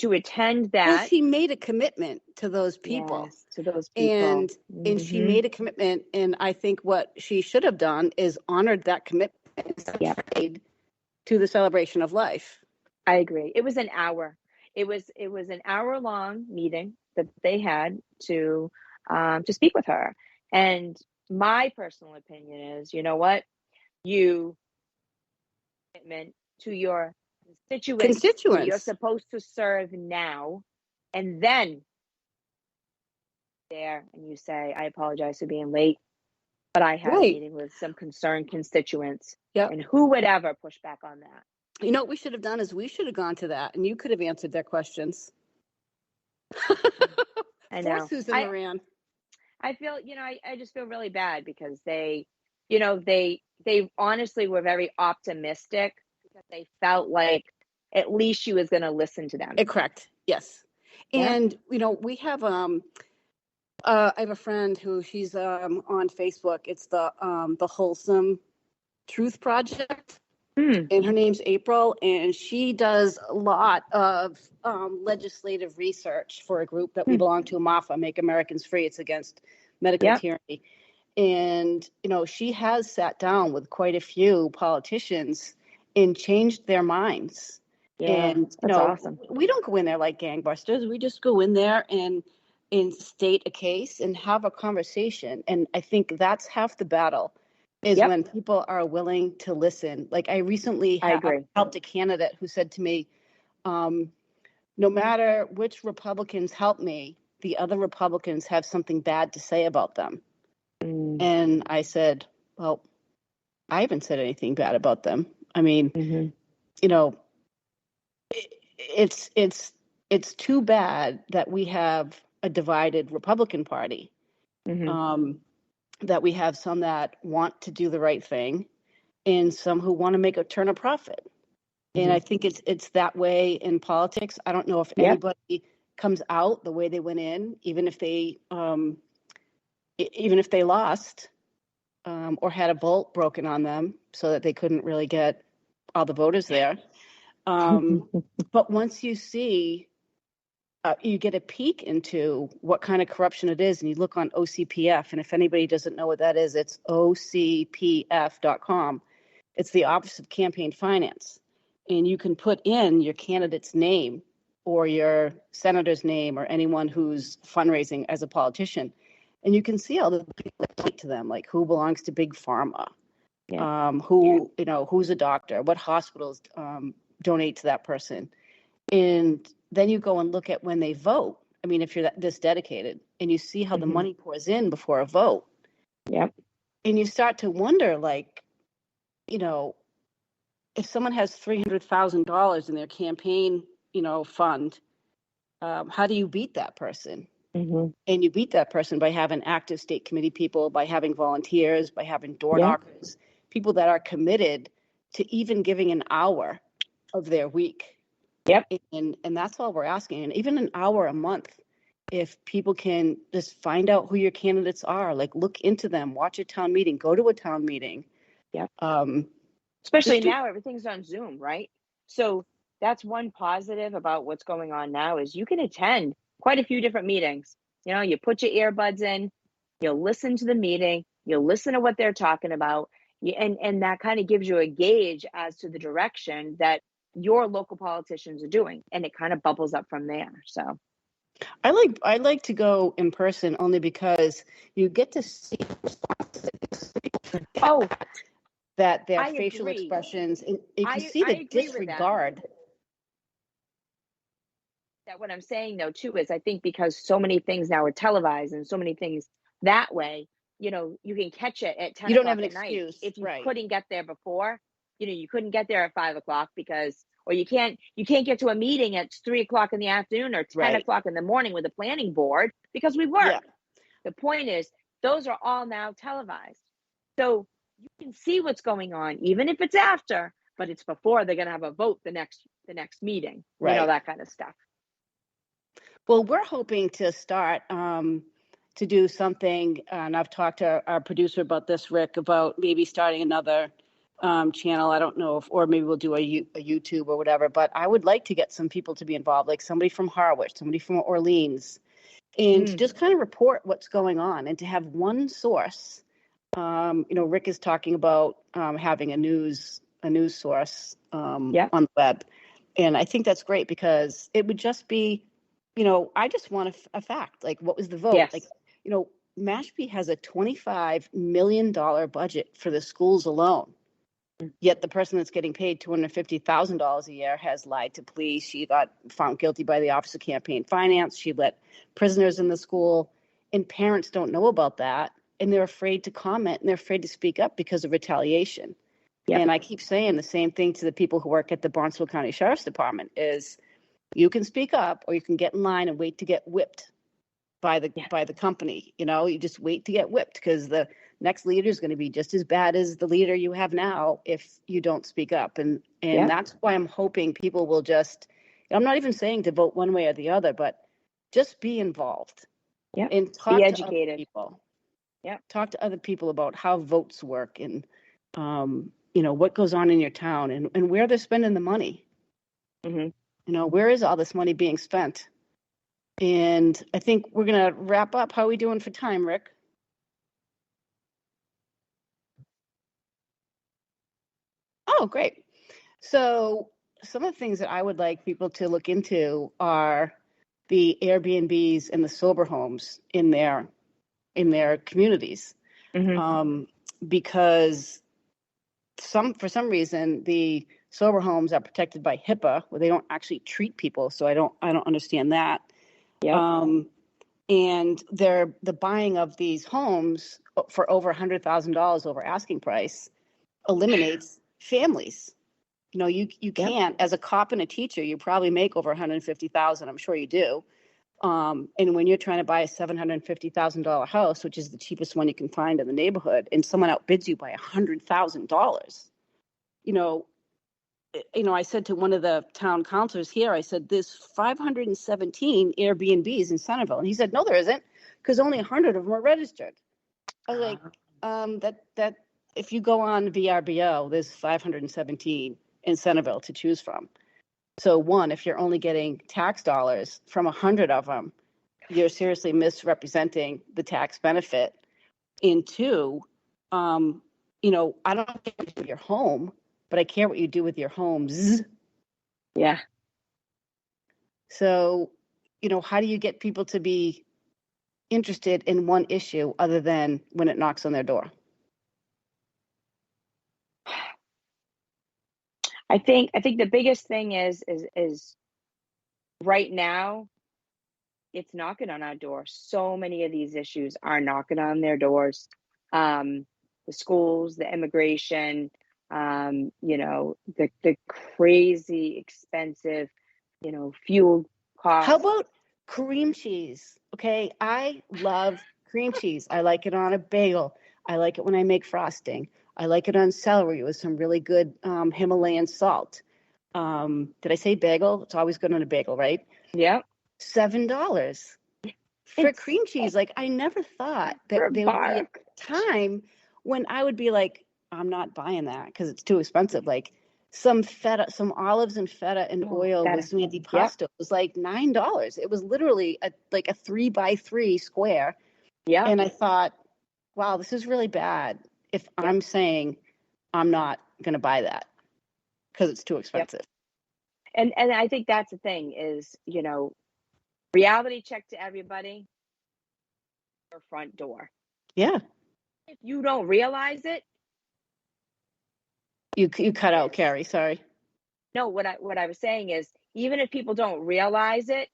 attend Well, that. she made a commitment to those people. Yes, to those people. And she made a commitment, and I think what she should have done is honored that commitment made to the celebration of life. I agree. It was an hour. It was an hour-long meeting that they had to speak with her. And my personal opinion is, you know what? You commitment to your constituents who you're supposed to serve now, and then there and you say, I apologize for being late, but I had a meeting with some concerned constituents. Yep. And who would ever push back on that? You know what we should have done is we should have gone to that, and you could have answered their questions. I know. For Susan Moran. I feel, I just feel really bad because they honestly were very optimistic because they felt like at least she was going to listen to them. Correct. Yes. Yeah. And, we have, I have a friend who she's on Facebook. It's the Wholesome Truth Project. And her name's April, and she does a lot of legislative research for a group that we belong to, MAFA, Make Americans Free. It's against medical tyranny. And, she has sat down with quite a few politicians and changed their minds. Yeah, and, that's awesome. We don't go in there like gangbusters. We just go in there and state a case and have a conversation. And I think that's half the battle. Is when people are willing to listen. Like I recently helped a candidate who said to me, no matter which Republicans help me, the other Republicans have something bad to say about them. And I said, well, I haven't said anything bad about them. I mean, it's too bad that we have a divided Republican Party. That we have some that want to do the right thing and some who want to make a turn a profit. And I think it's that way in politics. I don't know if anybody comes out the way they went in, even if they lost or had a bolt broken on them so that they couldn't really get all the voters there. But once you see, you get a peek into what kind of corruption it is, and you look on OCPF, and if anybody doesn't know what that is, it's OCPF.com. It's the Office of Campaign Finance, and you can put in your candidate's name or your senator's name or anyone who's fundraising as a politician, and you can see all the people that donate to them, like who belongs to Big Pharma, who's a doctor, what hospitals donate to that person. And then you go and look at when they vote. I mean, if you're this dedicated and you see how the money pours in before a vote. Yep. And you start to wonder, like, if someone has $300,000 in their campaign, fund, how do you beat that person? And you beat that person by having active state committee people, by having volunteers, by having door knockers, people that are committed to even giving an hour of their week. Yep. And that's all we're asking. And even an hour a month, if people can just find out who your candidates are, like look into them, watch a town meeting, go to a town meeting. Yeah. Especially now, everything's on Zoom, right? So that's one positive about what's going on now is you can attend quite a few different meetings. You put your earbuds in, you'll listen to the meeting, you'll listen to what they're talking about. And that kind of gives you a gauge as to the direction that your local politicians are doing, and it kind of bubbles up from there. So I like to go in person only because you get to see that their facial expressions, and you can see the disregard. That what I'm saying though too is I think because so many things now are televised and so many things that way, you can catch it at 10 You don't have o'clock an at night. excuse, If you right? couldn't get there before, you couldn't get there at 5 o'clock or you can't get to a meeting at 3 o'clock in the afternoon or 10 Right. o'clock in the morning with the planning board because we work. Yeah. The point is, those are all now televised. So you can see what's going on, even if it's after, but it's before they're going to have a vote the next meeting, Right. that kind of stuff. Well, we're hoping to start to do something, and I've talked to our producer about this, Rick, about maybe starting another channel. I don't know if, or maybe we'll do a YouTube or whatever, but I would like to get some people to be involved, like somebody from Harwich, somebody from Orleans, and to just kind of report what's going on and to have one source. Rick is talking about having a news source on the web. And I think that's great because it would just be, I just want a fact, like what was the vote? Yes. Like, Mashpee has a $25 million budget for the schools alone. Yet the person that's getting paid $250,000 a year has lied to police. She got found guilty by the Office of Campaign Finance. She let prisoners in the school, and parents don't know about that. And they're afraid to comment and they're afraid to speak up because of retaliation. Yep. And I keep saying the same thing to the people who work at the Barnstable County Sheriff's Department is you can speak up or you can get in line and wait to get whipped by the company. You just wait to get whipped because the next leader is going to be just as bad as the leader you have now if you don't speak up. And that's why I'm hoping people will just, I'm not even saying to vote one way or the other, but just be involved. Yeah. And talk be to educated. other people. Yeah. Talk to other people about how votes work and, what goes on in your town and where they're spending the money. Mm-hmm. Where is all this money being spent? And I think we're going to wrap up. How are we doing for time, Rick? Oh, great. So some of the things that I would like people to look into are the Airbnbs and the sober homes in their communities. Mm-hmm. Because for some reason the sober homes are protected by HIPAA, where they don't actually treat people. So I don't understand that. Yeah. And the buying of these homes for over $100,000 over asking price eliminates families. You can't, as a cop and a teacher, you probably make over $150,000. I'm sure you do. And when you're trying to buy a $750,000 house, which is the cheapest one you can find in the neighborhood, and someone outbids you by $100,000, I said to one of the town councilors here, I said, there's 517 Airbnbs in Centerville. And he said, no, there isn't, because only 100 of them are registered. I was like, that if you go on VRBO, there's 517 in Centerville to choose from. So one, if you're only getting tax dollars from 100 of them, you're seriously misrepresenting the tax benefit. And two, I don't care with your home, but I care what you do with your homes. Yeah. So, how do you get people to be interested in one issue other than when it knocks on their door? I think the biggest thing is right now it's knocking on our door. So many of these issues are knocking on their doors. The schools, the immigration, the crazy expensive, fuel costs. How about cream cheese? Okay, I love cream cheese. I like it on a bagel. I like it when I make frosting. I like it on celery with some really good Himalayan salt. Did I say bagel? It's always good on a bagel, right? Yeah. $7 for cream cheese. Like, I never thought that there would be a time when I would be like, I'm not buying that because it's too expensive. Like some feta, some olives and feta and oil with some antipasto was like $9. It was literally a 3x3 square. Yeah. And I thought, wow, this is really bad if I'm saying I'm not going to buy that because it's too expensive. And I think that's the thing is, reality check to everybody, your front door. Yeah. If you don't realize it. You cut out, Carrie, sorry. No, what I was saying is, even if people don't realize it,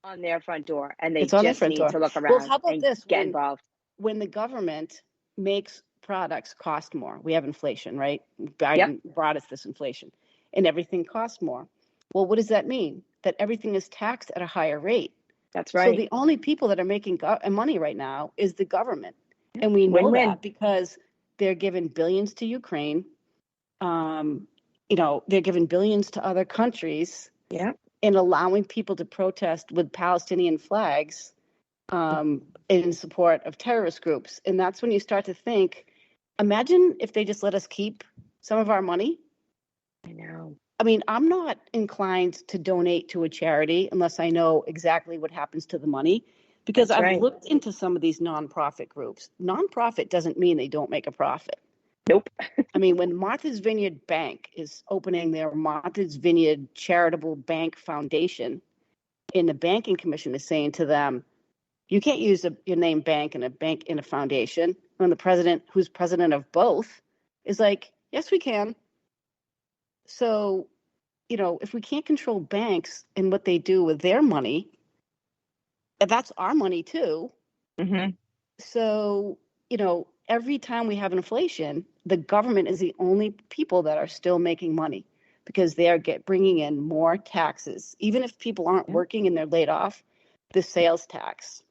on their front door, and they It's on their just front need door. to look Well, around how about and this? get involved. When the government makes products cost more, we have inflation, right? Biden brought us this inflation, and everything costs more. Well, what does that mean? That everything is taxed at a higher rate. That's So right. the only people that are making money right now is the government. And we know Win-win. that because they're giving billions to Ukraine. They're giving billions to other countries. Yeah. And allowing people to protest with Palestinian flags in support of terrorist groups. And that's when you start to think, imagine if they just let us keep some of our money. I know. I mean, I'm not inclined to donate to a charity unless I know exactly what happens to the money, because That's I've right. looked into some of these nonprofit groups. Nonprofit doesn't mean they don't make a profit. Nope. I mean, when Martha's Vineyard Bank is opening their Martha's Vineyard Charitable Bank Foundation, and the banking commission is saying to them, you can't use your name bank in a foundation. And the president, who's president of both, is like, yes, we can. So, if we can't control banks and what they do with their money, that's our money too. Mm-hmm. So, every time we have inflation, the government is the only people that are still making money because they are bringing in more taxes. Even if people aren't working and they're laid off, the sales tax,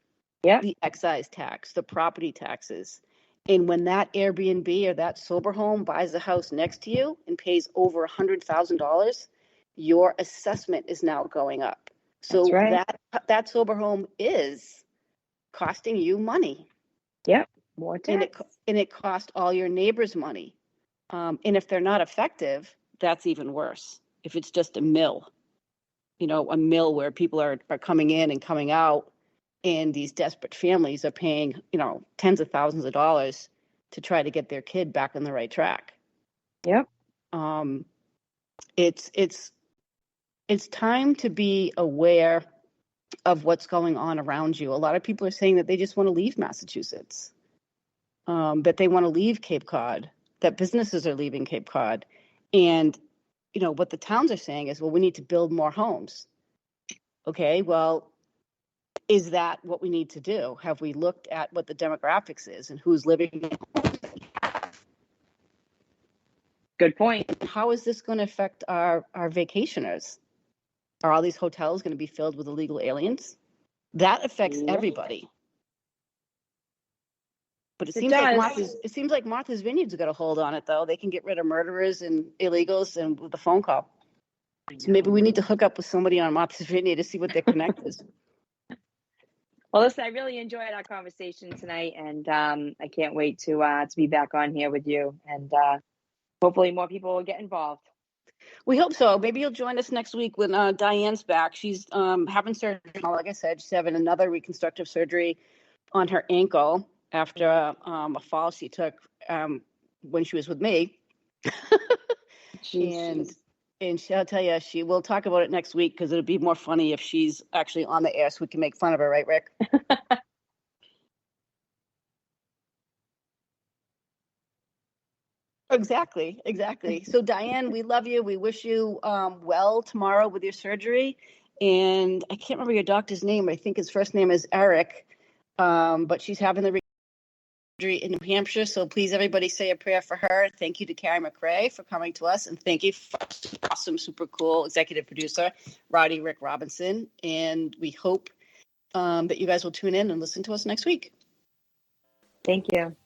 the excise tax, the property taxes. And when that Airbnb or that sober home buys a house next to you and pays over $100,000, your assessment is now going up. So That's right. that sober home is costing you money. Yep. More tax. And it cost all your neighbors money. And if they're not effective, that's even worse. If it's just a mill, a mill where people are coming in and coming out, and these desperate families are paying, tens of thousands of dollars to try to get their kid back on the right track. Yep. It's time to be aware of what's going on around you. A lot of people are saying that they just want to leave Massachusetts, that they want to leave Cape Cod, that businesses are leaving Cape Cod. And, what the towns are saying is, well, we need to build more homes. Okay, well, is that what we need to do? Have we looked at what the demographics is and who's living in homes that we have? Good point. How is this going to affect our vacationers? Are all these hotels going to be filled with illegal aliens? That affects everybody. But it seems like Martha's Vineyard's got a hold on it, though. They can get rid of murderers and illegals and with a phone call. So maybe we need to hook up with somebody on Martha's Vineyard to see what their connect is. Well, listen, I really enjoyed our conversation tonight, and I can't wait to be back on here with you, and hopefully more people will get involved. We hope so. Maybe you'll join us next week when Diane's back. She's having surgery. Like I said, she's having another reconstructive surgery on her ankle after a fall she took when she was with me. And she'll tell you, we'll talk about it next week because it'll be more funny if she's actually on the air so we can make fun of her, right, Rick? Exactly. So, Diane, we love you. We wish you well tomorrow with your surgery. And I can't remember your doctor's name. I think his first name is Eric. But she's having the surgery in New Hampshire. So please, everybody, say a prayer for her. Thank you to Carrie McRae for coming to us. And thank you for awesome, super cool executive producer, Rick Robinson. And we hope that you guys will tune in and listen to us next week. Thank you.